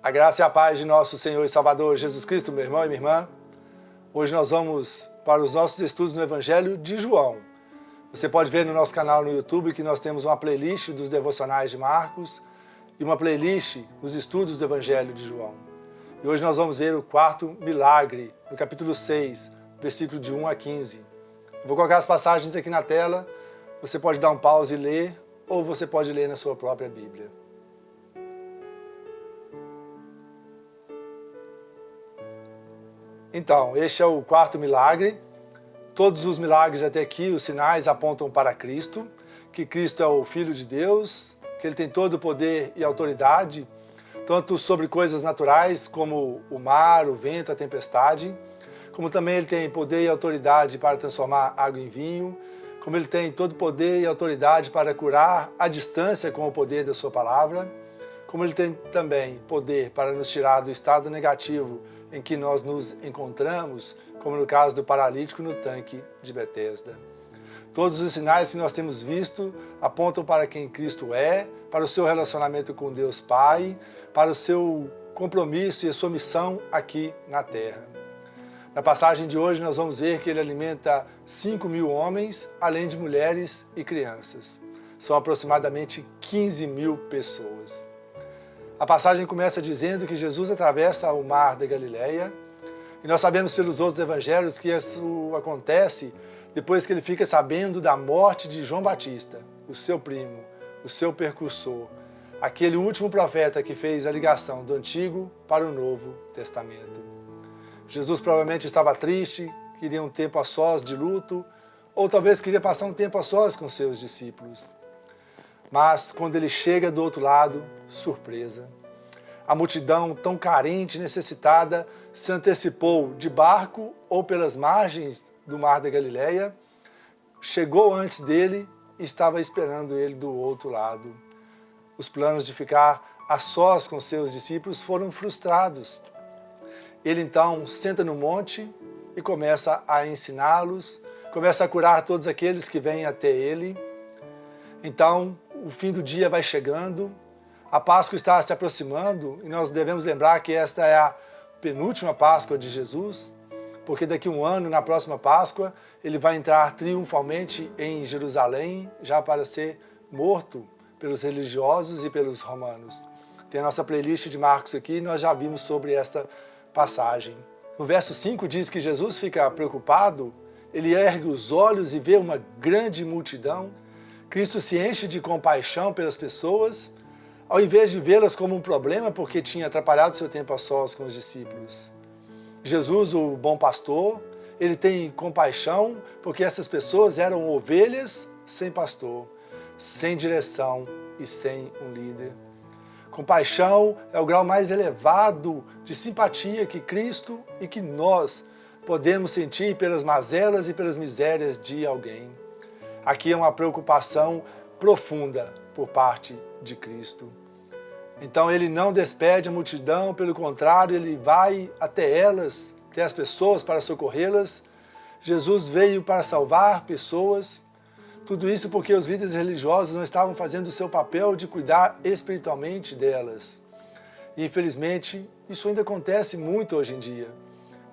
A graça e a paz de nosso Senhor e Salvador Jesus Cristo, meu irmão e minha irmã. Hoje nós vamos para os nossos estudos no Evangelho de João. Você pode ver no nosso canal no YouTube que nós temos uma playlist dos devocionais de Marcos e uma playlist dos estudos do Evangelho de João. E hoje nós vamos ver o quarto milagre, no capítulo 6, versículo de 1 a 15. Eu vou colocar as passagens aqui na tela, você pode dar um pause e ler, ou você pode ler na sua própria Bíblia. Então, este é o quarto milagre. Todos os milagres até aqui, os sinais apontam para Cristo, que Cristo é o Filho de Deus, que Ele tem todo o poder e autoridade, tanto sobre coisas naturais como o mar, o vento, a tempestade, como também Ele tem poder e autoridade para transformar água em vinho, como Ele tem todo o poder e autoridade para curar à distância com o poder da sua palavra, como Ele tem também poder para nos tirar do estado negativo em que nós nos encontramos, como no caso do paralítico no tanque de Betesda. Todos os sinais que nós temos visto apontam para quem Cristo é, para o seu relacionamento com Deus Pai, para o seu compromisso e a sua missão aqui na Terra. Na passagem de hoje nós vamos ver que Ele alimenta 5.000 homens, além de mulheres e crianças. São aproximadamente 15.000 pessoas. A passagem começa dizendo que Jesus atravessa o mar da Galileia, e nós sabemos pelos outros evangelhos que isso acontece depois que ele fica sabendo da morte de João Batista, o seu primo, o seu precursor, aquele último profeta que fez a ligação do Antigo para o Novo Testamento. Jesus provavelmente estava triste, queria um tempo a sós de luto, ou talvez queria passar um tempo a sós com seus discípulos. Mas quando ele chega do outro lado, surpresa. A multidão tão carente e necessitada se antecipou de barco ou pelas margens do mar da Galileia, chegou antes dele e estava esperando ele do outro lado. Os planos de ficar a sós com seus discípulos foram frustrados. Ele então senta no monte e começa a ensiná-los, começa a curar todos aqueles que vêm até ele. Então, o fim do dia vai chegando, a Páscoa está se aproximando e nós devemos lembrar que esta é a penúltima Páscoa de Jesus, porque daqui a um ano, na próxima Páscoa, ele vai entrar triunfalmente em Jerusalém, já para ser morto pelos religiosos e pelos romanos. Tem a nossa playlist de Marcos aqui e nós já vimos sobre esta passagem. No verso 5 diz que Jesus fica preocupado, ele ergue os olhos e vê uma grande multidão. Cristo se enche de compaixão pelas pessoas, ao invés de vê-las como um problema porque tinha atrapalhado seu tempo a sós com os discípulos. Jesus, o bom pastor, ele tem compaixão porque essas pessoas eram ovelhas sem pastor, sem direção e sem um líder. Compaixão é o grau mais elevado de simpatia que Cristo e que nós podemos sentir pelas mazelas e pelas misérias de alguém. Aqui é uma preocupação profunda por parte de Cristo. Então ele não despede a multidão, pelo contrário, ele vai até elas, até as pessoas para socorrê-las. Jesus veio para salvar pessoas. Tudo isso porque os líderes religiosos não estavam fazendo o seu papel de cuidar espiritualmente delas. E infelizmente isso ainda acontece muito hoje em dia.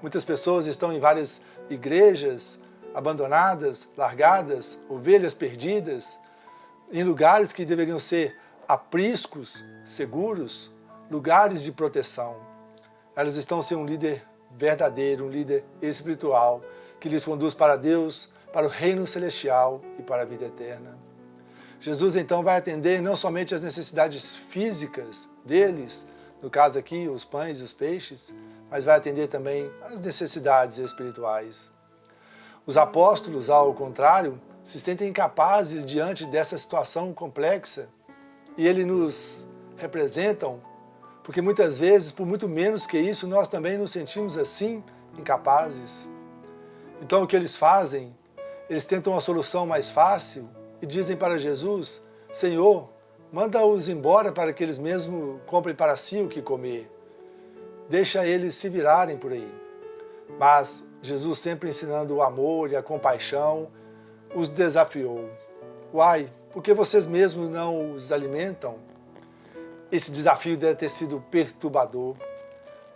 Muitas pessoas estão em várias igrejas, abandonadas, largadas, ovelhas perdidas, em lugares que deveriam ser apriscos, seguros, lugares de proteção. Elas estão sem um líder verdadeiro, um líder espiritual, que lhes conduz para Deus, para o reino celestial e para a vida eterna. Jesus então vai atender não somente as necessidades físicas deles, no caso aqui os pães e os peixes, mas vai atender também as necessidades espirituais. Os apóstolos, ao contrário, se sentem incapazes diante dessa situação complexa e eles nos representam, porque muitas vezes, por muito menos que isso, nós também nos sentimos assim, incapazes. Então o que eles fazem? Eles tentam uma solução mais fácil e dizem para Jesus: Senhor, manda-os embora para que eles mesmos comprem para si o que comer. Deixa eles se virarem por aí. Mas Jesus, sempre ensinando o amor e a compaixão, os desafiou. Uai, por que vocês mesmos não os alimentam? esse desafio deve ter sido perturbador.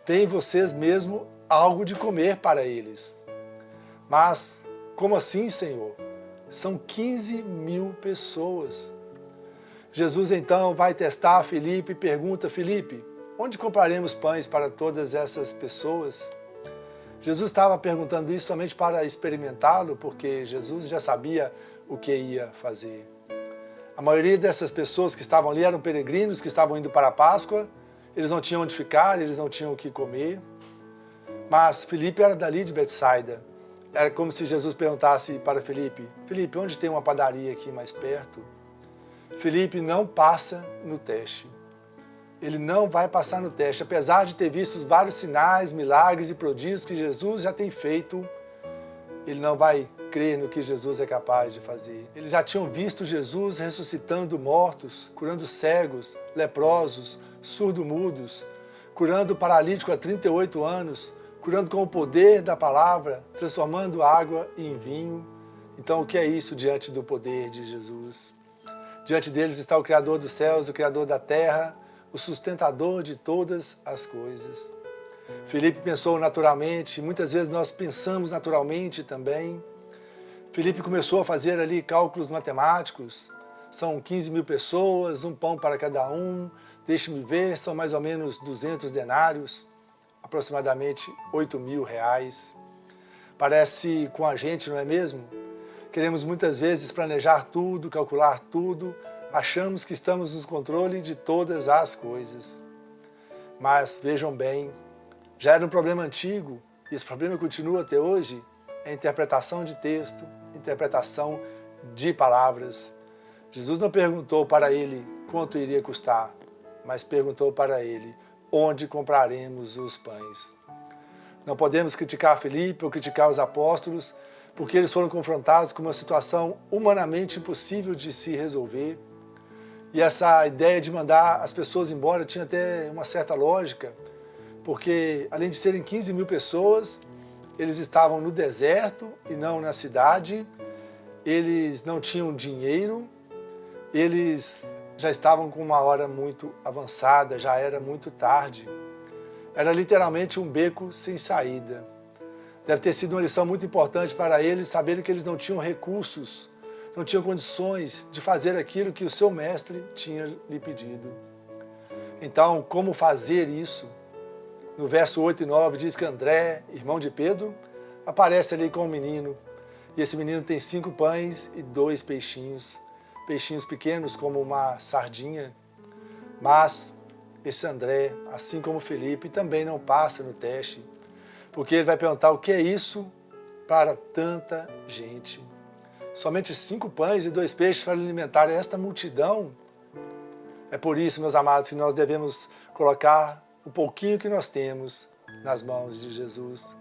Tem vocês mesmo algo de comer para eles. Mas, como assim, Senhor? São 15.000 pessoas. Jesus então vai testar Filipe e pergunta: Filipe, onde compraremos pães para todas essas pessoas? Jesus estava perguntando isso somente para experimentá-lo, porque Jesus já sabia o que ia fazer. A maioria dessas pessoas que estavam ali eram peregrinos que estavam indo para a Páscoa, eles não tinham onde ficar, eles não tinham o que comer. Mas Filipe era dali de Betsaida. Era como se Jesus perguntasse para Filipe: Filipe, onde tem uma padaria aqui mais perto? Filipe não passa no teste. Ele não vai passar no teste. Apesar de ter visto vários sinais, milagres e prodígios que Jesus já tem feito, ele não vai crer no que Jesus é capaz de fazer. Eles já tinham visto Jesus ressuscitando mortos, curando cegos, leprosos, surdo-mudos, curando paralítico há 38 anos, curando com o poder da palavra, transformando água em vinho. Então, o que é isso diante do poder de Jesus? Diante deles está o Criador dos céus, o Criador da terra, o sustentador de todas as coisas. Filipe pensou naturalmente, muitas vezes nós pensamos naturalmente também. Filipe começou a fazer ali cálculos matemáticos. São 15.000 pessoas, um pão para cada um. Deixe-me ver, são mais ou menos 200 denários, aproximadamente 8.000 reais. Parece com a gente, não é mesmo? Queremos muitas vezes planejar tudo, calcular tudo, achamos que estamos no controle de todas as coisas. Mas vejam bem, já era um problema antigo, e esse problema continua até hoje, é a interpretação de texto, interpretação de palavras. Jesus não perguntou para ele quanto iria custar, mas perguntou para ele onde compraremos os pães. Não podemos criticar Filipe ou criticar os apóstolos, porque eles foram confrontados com uma situação humanamente impossível de se resolver. E essa ideia de mandar as pessoas embora tinha até uma certa lógica, porque além de serem 15.000 pessoas, eles estavam no deserto e não na cidade, eles não tinham dinheiro, eles já estavam com uma hora muito avançada, já era muito tarde. Era literalmente um beco sem saída. Deve ter sido uma lição muito importante para eles saberem que eles não tinham recursos, não tinham condições de fazer aquilo que o seu mestre tinha lhe pedido. Então, como fazer isso? No verso 8 e 9 diz que André, irmão de Pedro, aparece ali com um menino. E esse menino tem 5 pães e 2 peixinhos. Peixinhos pequenos como uma sardinha. Mas esse André, assim como Felipe, também não passa no teste. Porque ele vai perguntar o que é isso para tanta gente. Somente 5 pães e 2 peixes para alimentar esta multidão. É por isso, meus amados, que nós devemos colocar o pouquinho que nós temos nas mãos de Jesus.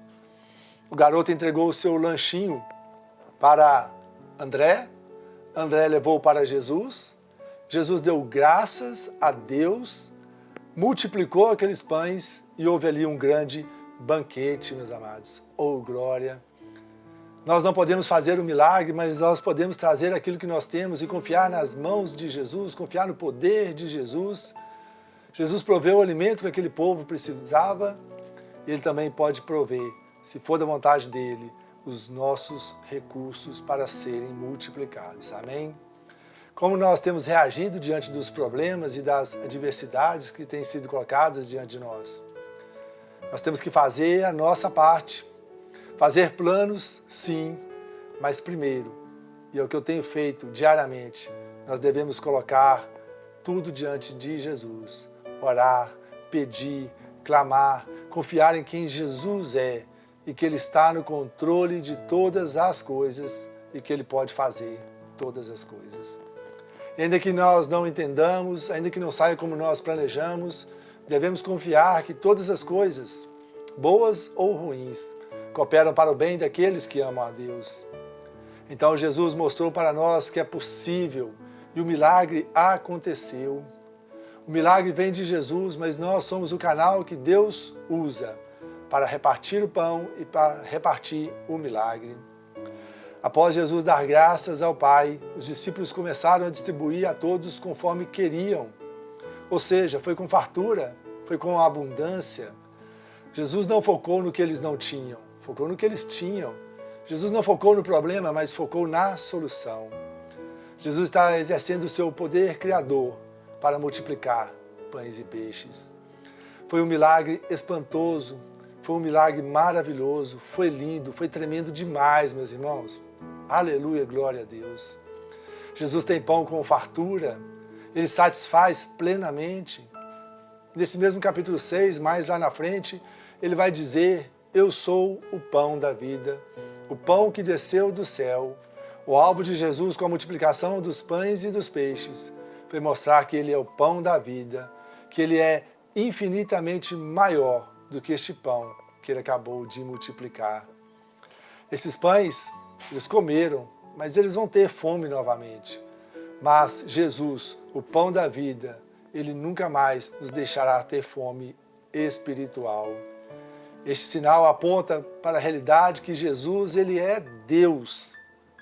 O garoto entregou o seu lanchinho para André. André levou para Jesus. Jesus deu graças a Deus, multiplicou aqueles pães e houve ali um grande banquete, meus amados. Oh, glória! Nós não podemos fazer o milagre, mas nós podemos trazer aquilo que nós temos e confiar nas mãos de Jesus, confiar no poder de Jesus. Jesus proveu o alimento que aquele povo precisava e Ele também pode prover, se for da vontade dEle, os nossos recursos para serem multiplicados. Amém? Como nós temos reagido diante dos problemas e das adversidades que têm sido colocadas diante de nós? Nós temos que fazer a nossa parte. Fazer planos, sim, mas primeiro, e é o que eu tenho feito diariamente, nós devemos colocar tudo diante de Jesus. Orar, pedir, clamar, confiar em quem Jesus é e que Ele está no controle de todas as coisas e que Ele pode fazer todas as coisas. E ainda que nós não entendamos, ainda que não saia como nós planejamos, devemos confiar que todas as coisas, boas ou ruins, cooperam para o bem daqueles que amam a Deus. Então Jesus mostrou para nós que é possível e o milagre aconteceu. O milagre vem de Jesus, mas nós somos o canal que Deus usa para repartir o pão e para repartir o milagre. Após Jesus dar graças ao Pai, os discípulos começaram a distribuir a todos conforme queriam, Ou seja, foi com fartura, foi com abundância. Jesus não focou no que eles não tinham, focou no que eles tinham. Jesus não focou no problema, mas focou na solução. Jesus está exercendo o seu poder criador para multiplicar pães e peixes. Foi um milagre espantoso, foi um milagre maravilhoso, foi lindo, foi tremendo demais, meus irmãos. Aleluia, glória a Deus. Jesus tem pão com fartura, ele satisfaz plenamente. Nesse mesmo capítulo 6, mais lá na frente, ele vai dizer: eu sou o pão da vida, o pão que desceu do céu. O alvo de Jesus com a multiplicação dos pães e dos peixes foi mostrar que ele é o pão da vida, que ele é infinitamente maior do que este pão que ele acabou de multiplicar. Esses pães, eles comeram, mas eles vão ter fome novamente. Mas Jesus, o pão da vida, ele nunca mais nos deixará ter fome espiritual. Este sinal aponta para a realidade que Jesus, ele é Deus,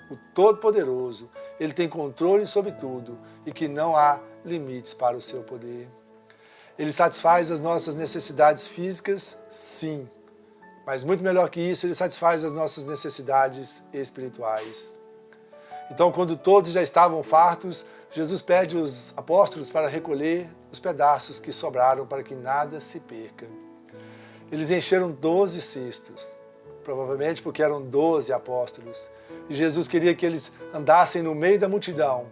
o Todo-Poderoso. Ele tem controle sobre tudo e que não há limites para o seu poder. Ele satisfaz as nossas necessidades físicas, sim, mas muito melhor que isso, ele satisfaz as nossas necessidades espirituais. Então, quando todos já estavam fartos, Jesus pede os apóstolos para recolher os pedaços que sobraram para que nada se perca. Eles encheram 12 cestos, provavelmente porque eram 12 apóstolos. E Jesus queria que eles andassem no meio da multidão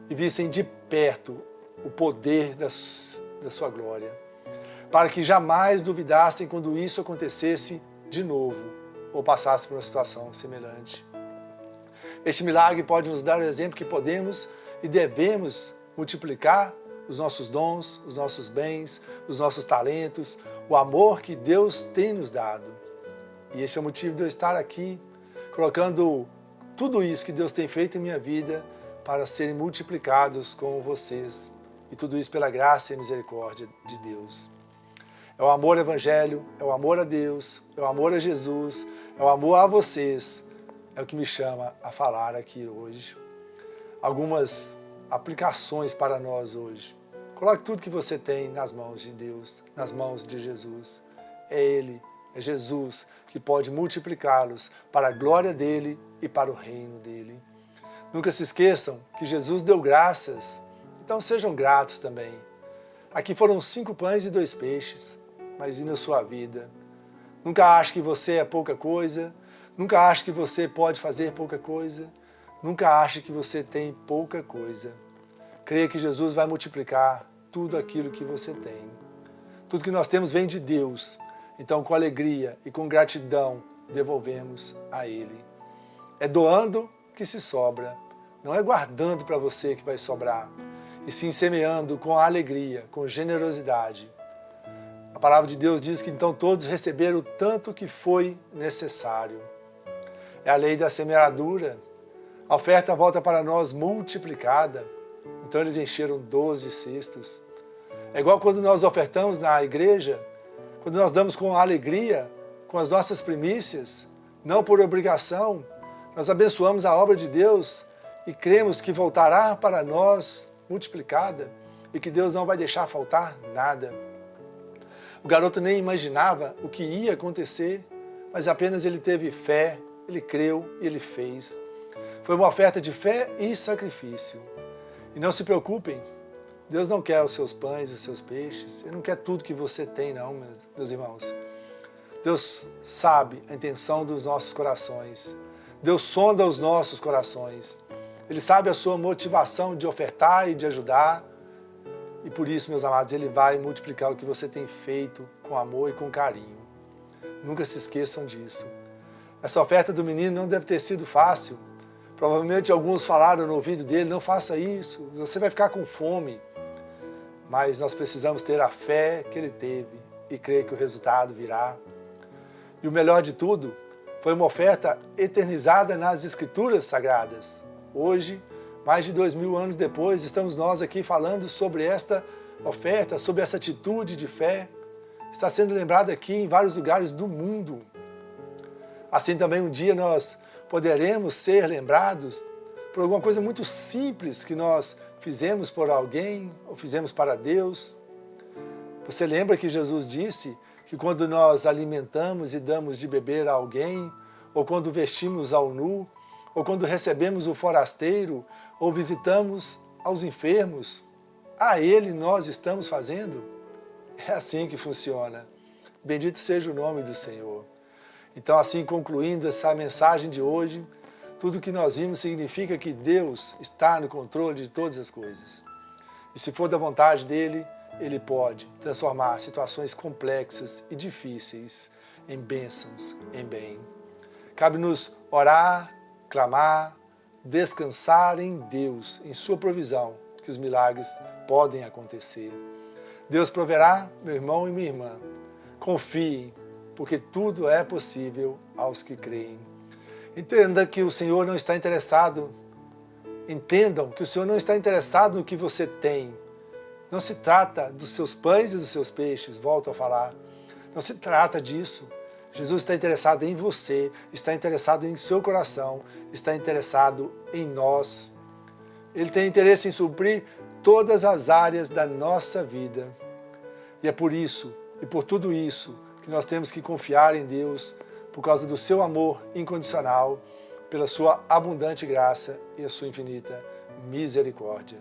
e vissem de perto o poder da sua glória, para que jamais duvidassem quando isso acontecesse de novo ou passasse por uma situação semelhante. Este milagre pode nos dar o exemplo que podemos e devemos multiplicar os nossos dons, os nossos bens, os nossos talentos, o amor que Deus tem nos dado. E este é o motivo de eu estar aqui, colocando tudo isso que Deus tem feito em minha vida para serem multiplicados com vocês. E tudo isso pela graça e misericórdia de Deus. É o amor ao Evangelho, é o amor a Deus, é o amor a Jesus, é o amor a vocês. É o que me chama a falar aqui hoje. Algumas aplicações para nós hoje. Coloque tudo que você tem nas mãos de Deus, nas mãos de Jesus. É Ele, é Jesus que pode multiplicá-los para a glória dEle e para o reino dEle. Nunca se esqueçam que Jesus deu graças, então sejam gratos também. Aqui foram 5 pães e 2 peixes, mas e na sua vida? Nunca ache que você é pouca coisa, nunca ache que você pode fazer pouca coisa, nunca ache que você tem pouca coisa. Creia que Jesus vai multiplicar tudo aquilo que você tem. Tudo que nós temos vem de Deus, então com alegria e com gratidão devolvemos a Ele. É doando que se sobra, não é guardando para você que vai sobrar, e sim semeando com alegria, com generosidade. A palavra de Deus diz que então todos receberam o tanto que foi necessário. É a lei da semeadura. A oferta volta para nós multiplicada. Então eles encheram 12 cestos. É igual quando nós ofertamos na igreja, quando nós damos com alegria, com as nossas primícias, não por obrigação, nós abençoamos a obra de Deus e cremos que voltará para nós multiplicada e que Deus não vai deixar faltar nada. O garoto nem imaginava o que ia acontecer, mas apenas ele teve fé, ele creu e ele fez. Foi uma oferta de fé e sacrifício. E não se preocupem, Deus não quer os seus pães e os seus peixes, Ele não quer tudo que você tem não, meus irmãos. Deus sabe a intenção dos nossos corações. Deus sonda os nossos corações. Ele sabe a sua motivação de ofertar e de ajudar. E por isso, meus amados, Ele vai multiplicar o que você tem feito com amor e com carinho. Nunca se esqueçam disso. Essa oferta do menino não deve ter sido fácil. Provavelmente alguns falaram no ouvido dele, não faça isso, você vai ficar com fome. Mas nós precisamos ter a fé que ele teve e crer que o resultado virá. E o melhor de tudo, foi uma oferta eternizada nas Escrituras Sagradas. Hoje, mais de 2000 anos depois, estamos nós aqui falando sobre esta oferta, sobre essa atitude de fé. Está sendo lembrada aqui em vários lugares do mundo. Assim também um dia nós poderemos ser lembrados por alguma coisa muito simples que nós fizemos por alguém ou fizemos para Deus? Você lembra que Jesus disse que quando nós alimentamos e damos de beber a alguém, ou quando vestimos ao nu, ou quando recebemos o forasteiro, ou visitamos aos enfermos, a Ele nós estamos fazendo? É assim que funciona. Bendito seja o nome do Senhor. Então, assim, concluindo essa mensagem de hoje, tudo que nós vimos significa que Deus está no controle de todas as coisas. E se for da vontade dEle, Ele pode transformar situações complexas e difíceis em bênçãos, em bem. Cabe-nos orar, clamar, descansar em Deus, em sua provisão, que os milagres podem acontecer. Deus proverá, meu irmão e minha irmã. Confiem, porque tudo é possível aos que creem. Entenda que o Senhor não está interessado, entendam que o Senhor não está interessado no que você tem. Não se trata dos seus pães e dos seus peixes, volto a falar. Não se trata disso. Jesus está interessado em você, está interessado em seu coração, está interessado em nós. Ele tem interesse em suprir todas as áreas da nossa vida. E é por isso, e por tudo isso, que nós temos que confiar em Deus, por causa do seu amor incondicional, pela sua abundante graça e a sua infinita misericórdia.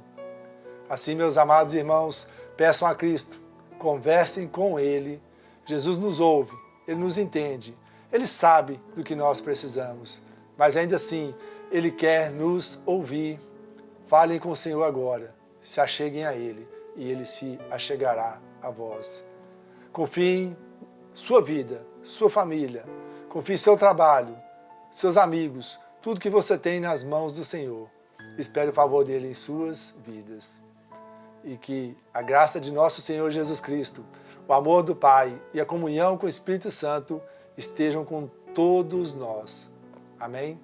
Assim, meus amados irmãos, peçam a Cristo, conversem com Ele. Jesus nos ouve, Ele nos entende, Ele sabe do que nós precisamos, mas ainda assim, Ele quer nos ouvir. Falem com o Senhor agora, se acheguem a Ele e Ele se achegará a vós. Confiem sua vida, sua família, confie seu trabalho, seus amigos, tudo que você tem nas mãos do Senhor. Espere o favor dele em suas vidas. E que a graça de nosso Senhor Jesus Cristo, o amor do Pai e a comunhão com o Espírito Santo estejam com todos nós. Amém?